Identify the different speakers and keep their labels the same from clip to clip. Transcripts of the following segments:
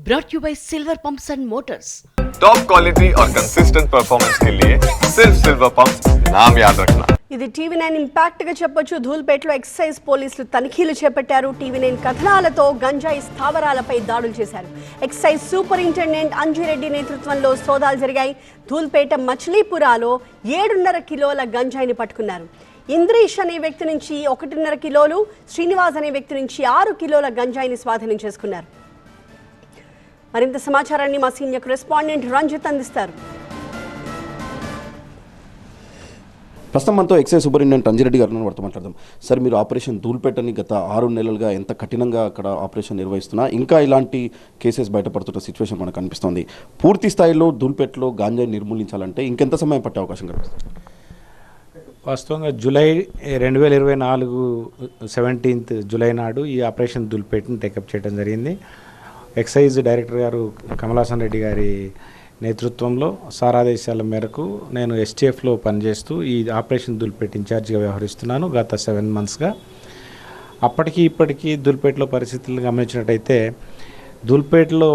Speaker 1: brought to you by Silver Pumps and Motors.
Speaker 2: Top quality और consistent performance के लिए सिर्फ सिल्वर पंप्स नाम याद रखना.
Speaker 3: ఇది టీవీ9 ఇంపాక్ట్ గా చెప్పొచ్చు. ధూల్పేటలో ఎక్సైజ్ పోలీసులు తనిఖీలు చేపట్టారు. టీవీ9 కథనాలతో గంజాయి స్థావరాలపై దాడులు చేశారు. ఎక్సైజ్ సూపరింటెండెంట్ అంజిరెడ్డి నేతృత్వంలో సోదాలు జరిగాయి. ధూల్పేట మచిలీపురాలో 7.5 కిలోల గంజాయిని పట్టుకున్నారు. ఇంద్రీష్ అనే వ్యక్తి నుంచి 1.5 కిలోలు, శ్రీనివాస్ అనే వ్యక్తి నుంచి 6 కిలోల గంజాయిని స్వాధీనం చేసుకున్నారు. మరింత సమాచారాన్ని మా సీనియర్ కరెస్పాండెంట్ రంజిత్ అందిస్తారు.
Speaker 4: ప్రస్తుతం మనతో ఎక్సైజ్ సూపరింటెండెంట్ అంజిరెడ్డి గారు వారితో మాట్లాడదాం. సార్, మీరు ఆపరేషన్ ధూల్పేటని గత 6 నెలలుగా ఎంత కఠినంగా అక్కడ ఆపరేషన్ నిర్వహిస్తున్నా ఇంకా ఇలాంటి కేసెస్ బయటపడుతున్న సిచ్యువేషన్ మనకు కనిపిస్తుంది. పూర్తి స్థాయిలో ధూల్పేటలో గాంజాయి నిర్మూలించాలంటే ఇంకెంత సమయం పట్టే అవకాశం కనిపిస్తుంది?
Speaker 5: వాస్తవంగా జూలై 2024 17th జూలై నాడు ఈ ఆపరేషన్ ధూల్పేటని టేకప్ చేయడం జరిగింది. ఎక్సైజ్ డైరెక్టర్ గారు కమలాసన్ రెడ్డి గారి నేతృత్వంలో సారాదేశాల మేరకు నేను ఎస్టీఎఫ్లో పనిచేస్తూ ఈ ఆపరేషన్ ధూల్పేట ఇన్ఛార్జిగా వ్యవహరిస్తున్నాను గత 7 monthsగా. అప్పటికి ఇప్పటికీ ధూల్పేటలో పరిస్థితులను గమనించినట్టయితే ధూల్పేటలో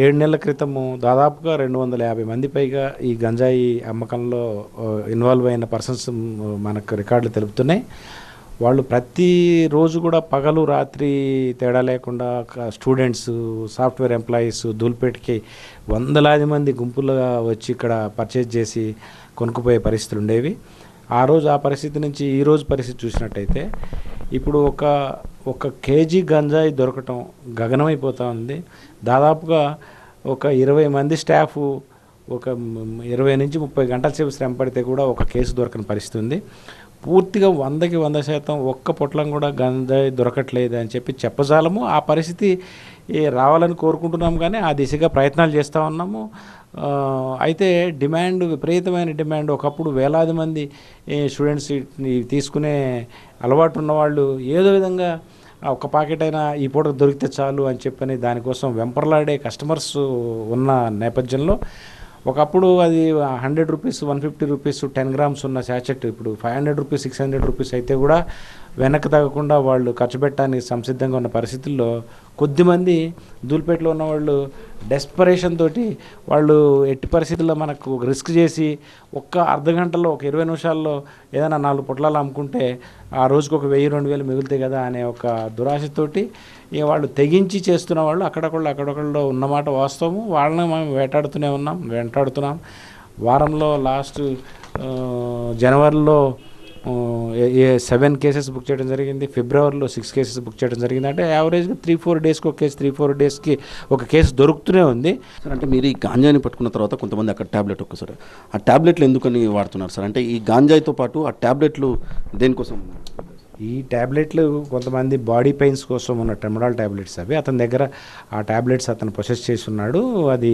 Speaker 5: 7 నెలల క్రితము దాదాపుగా 250 మంది పైగా ఈ గంజాయి అమ్మకంలో ఇన్వాల్వ్ అయిన పర్సన్స్ మనకు రికార్డులు తెలుపుతున్నాయి. వాళ్ళు ప్రతిరోజు కూడా పగలు రాత్రి తేడా లేకుండా స్టూడెంట్స్, సాఫ్ట్వేర్ ఎంప్లాయీస్ ధూల్పేటకి వందలాది మంది గుంపులుగా వచ్చి ఇక్కడ పర్చేజ్ చేసి కొనుక్కుపోయే పరిస్థితులు ఉండేవి. ఆ రోజు ఆ పరిస్థితి నుంచి ఈ రోజు పరిస్థితి చూసినట్టయితే ఇప్పుడు ఒక కేజీ గంజాయి దొరకటం గగనమైపోతూ ఉంది. దాదాపుగా ఒక 20 మంది స్టాఫ్ ఒక 20 నుంచి 30 గంటల సేపు శ్రమ పడితే కూడా ఒక కేసు దొరకని పరిస్థితి ఉంది. పూర్తిగా 100కి 100% ఒక్క పొట్లం కూడా గంజాయి దొరకట్లేదు అని చెప్పజాలము. ఆ పరిస్థితి రావాలని కోరుకుంటున్నాము, కానీ ఆ దిశగా ప్రయత్నాలు చేస్తూ ఉన్నాము. అయితే విపరీతమైన డిమాండ్. ఒకప్పుడు వేలాది మంది స్టూడెంట్స్ తీసుకునే అలవాటు ఉన్నవాళ్ళు ఏదో విధంగా ఒక ప్యాకెట్ అయినా ఈ పూట దొరికితే చాలు అని చెప్పని దానికోసం వెంపర్లాడే కస్టమర్స్ ఉన్న నేపథ్యంలో ఒకప్పుడు అది 100 రూపీస్, 150 రూపీస్ 10 grams ఉన్న శాచెట్ ఇప్పుడు 500 రూపీస్, 600 రూపీస్ అయితే కూడా వెనక్కి తగ్గకుండా వాళ్ళు ఖర్చు పెట్టడానికి సంసిద్ధంగా ఉన్న పరిస్థితుల్లో కొద్దిమంది ధూల్పేటలో ఉన్నవాళ్ళు డెస్పరేషన్ తోటి వాళ్ళు ఎట్టి పరిస్థితుల్లో మనకు రిస్క్ చేసి ఒక్క అర్ధగంటలో, ఒక 20 నిమిషాల్లో ఏదైనా 4 పొట్లాలు అమ్ముకుంటే ఆ రోజుకు ఒక 1000-2000 మిగులుతాయి కదా అనే ఒక దురాశతోటి వాళ్ళు తెగించి చేస్తున్న వాళ్ళు అక్కడొకళ్ళు ఉన్నమాట వాస్తవం. వాళ్ళని మేము వెంటాడుతున్నాం. వారంలో లాస్ట్ జనవరిలో 7 కేసెస్ బుక్ చేయడం జరిగింది. ఫిబ్రవరిలో 6 కేసెస్ బుక్ చేయడం జరిగింది. అంటే యావరేజ్గా 3-4 డేస్కి ఒక కేసు, 3-4 డేస్కి ఒక కేసు దొరుకుతూనే ఉంది.
Speaker 4: సార్, అంటే మీరు ఈ గాంజాయిని పట్టుకున్న తర్వాత కొంతమంది అక్కడ ట్యాబ్లెట్ ఒక్కసారి ఆ ట్యాబ్లెట్లు ఎందుకని వాడుతున్నారు సార్? అంటే ఈ గాంజాయితో పాటు ఆ ట్యాబ్లెట్లు దేనికోసం?
Speaker 5: ఈ ట్యాబ్లెట్లు కొంతమంది బాడీ పెయిన్స్ కోసం ఉన్న ట్రెమడాల్ ట్యాబ్లెట్స్ అవి. అతని దగ్గర ఆ ట్యాబ్లెట్స్ అతను ప్రొసెస్ చేసి ఉన్నాడు. అది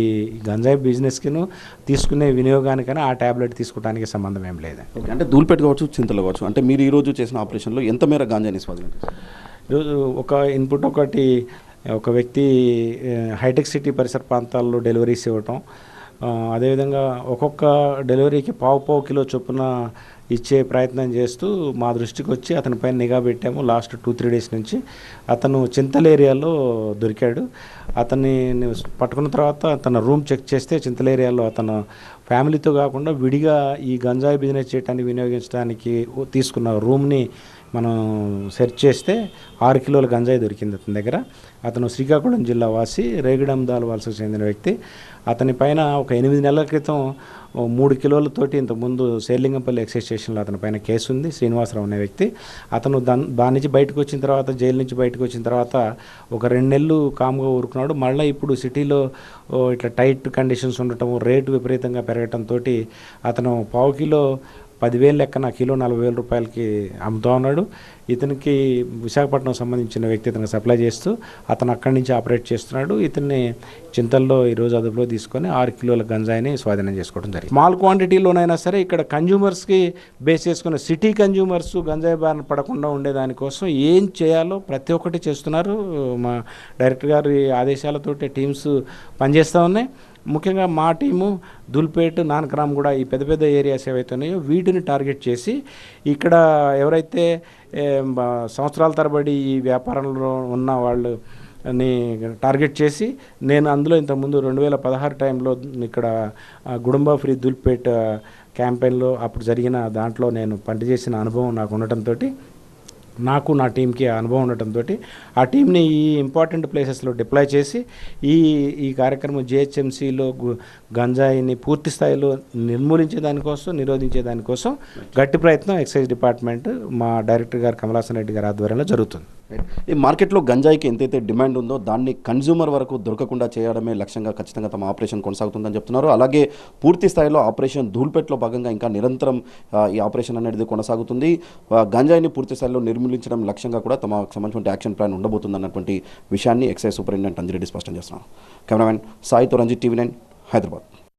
Speaker 5: గంజాయి బిజినెస్కిను తీసుకునే వినియోగానికైనా ఆ ట్యాబ్లెట్ తీసుకోవడానికి సంబంధం ఏం లేదు.
Speaker 4: అంటే ధూల్పేట కావచ్చు, చింతలు కావచ్చు, అంటే మీరు ఈరోజు చేసిన ఆపరేషన్లో ఎంత మేర గాంజాయిని స్వాధీనం?
Speaker 5: ఈరోజు ఒక ఇన్పుట్ ఒక వ్యక్తి హైటెక్ సిటీ పరిసర ప్రాంతాల్లో డెలివరీస్ ఇవ్వటం, అదేవిధంగా ఒక్కొక్క డెలివరీకి పావు కిలో చొప్పున ఇచ్చే ప్రయత్నం చేస్తూ మా దృష్టికి వచ్చి అతనిపైన నిఘా పెట్టాము. లాస్ట్ 2-3 డేస్ నుంచి అతను చింతల ఏరియాలో దొరికాడు. అతన్ని పట్టుకున్న తర్వాత తన రూమ్ చెక్ చేస్తే చింతల ఏరియాలో అతను ఫ్యామిలీతో కాకుండా విడిగా ఈ గంజాయి బిజినెస్ చేయడానికి వినియోగించడానికి తీసుకున్న రూమ్ని మనం సెర్చ్ చేస్తే 6 కిలోల గంజాయి దొరికింది అతని దగ్గర. అతను శ్రీకాకుళం జిల్లా వాసి, రేగిడందాల్ వలసకు చెందిన వ్యక్తి. అతని పైన ఒక 8 నెలల క్రితం 3 కిలోలతోటి ఇంతకుముందు శేర్లింగంపల్లి ఎక్సైజ్ స్టేషన్లో అతని పైన కేసు ఉంది. శ్రీనివాసరావు అనే వ్యక్తి. అతను దాని నుంచి బయటకు వచ్చిన తర్వాత, జైలు నుంచి బయటకు వచ్చిన తర్వాత ఒక 2 నెలలు కామ్గా ఊరుకున్నాడు. మళ్ళీ ఇప్పుడు సిటీలో ఇట్లా టైట్ కండిషన్స్ ఉండటం, రేటు విపరీతంగా పెరగటంతో అతను పావు కిలో 10,000 లెక్కన కిలో 40,000 రూపాయలకి అమ్ముతూ ఉన్నాడు. ఇతనికి విశాఖపట్నం సంబంధించిన వ్యక్తి ఇతనికి సప్లై చేస్తూ అతను అక్కడి నుంచి ఆపరేట్ చేస్తున్నాడు. ఇతన్ని చింతల్లో ఈరోజు అదుపులో తీసుకొని 6 కిలోల గంజాయిని స్వాధీనం చేసుకోవడం జరిగింది. స్మాల్ క్వాంటిటీలోనైనా సరే ఇక్కడ కన్జ్యూమర్స్కి బేస్ చేసుకున్న సిటీ కన్జ్యూమర్స్ గంజాయి బారిన పడకుండా ఉండేదానికోసం ఏం చేయాలో ప్రతి ఒక్కటి చేస్తున్నారు. మా డైరెక్టర్ గారి ఆదేశాలతోటి టీమ్స్ పనిచేస్తూ ఉన్నాయి. ముఖ్యంగా మా టీము ధూల్పేట్, నానక్రామ్గూడ ఈ పెద్ద ఏరియాస్ ఏవైతే ఉన్నాయో వీటిని టార్గెట్ చేసి ఇక్కడ ఎవరైతే సంవత్సరాల తరబడి ఈ వ్యాపారంలో ఉన్న వాళ్ళు ని టార్గెట్ చేసి నేను అందులో ఇంతకుముందు 2016 టైంలో ఇక్కడ గుడుంబా ఫ్రీ దుల్పేట్ క్యాంపెయిన్లో అప్పుడు జరిగిన దాంట్లో నేను పనిచేసిన అనుభవం నాకు ఉండటంతో నాకు నా టీంకి అనుభవం ఉండటంతో ఆ టీంని ఈ ఇంపార్టెంట్ ప్లేసెస్లో డిప్లాయ్ చేసి ఈ కార్యక్రమం జిహెచ్ఎంసీలో గంజాయిని పూర్తి స్థాయిలో నిరోధించే దానికోసం గట్టి ప్రయత్నం ఎక్సైజ్ డిపార్ట్మెంట్ మా డైరెక్టర్ గారు కమలాసన్ రెడ్డి గారి ఆధ్వర్యంలో జరుగుతుంది.
Speaker 4: ఈ మార్కెట్లో గంజాయికి ఎంతైతే డిమాండ్ ఉందో దాన్ని కన్జ్యూమర్ వరకు దొరకకుండా చేయడమే లక్ష్యంగా ఖచ్చితంగా తమ ఆపరేషన్ కొనసాగుతుందని చెప్తున్నారు. అలాగే పూర్తి స్థాయిలో ఆపరేషన్ ధూల్పేట్లో భాగంగా ఇంకా నిరంతరం ఈ ఆపరేషన్ అనేది కొనసాగుతుంది. గంజాయిని పూర్తి స్థాయిలో నిర్మూలించడం లక్ష్యంగా కూడా తమకు సంబంధించిన యాక్షన్ ప్లాన్ ఉండబోతుంది అన్నటువంటి విషయాన్ని ఎక్సైజ్ సూపరింటెండెంట్ అంజిరెడ్డి స్పష్టం చేస్తున్నారు. కెమెరామెన్ సాయితో రంజిత్, TV9 హైదరాబాద్.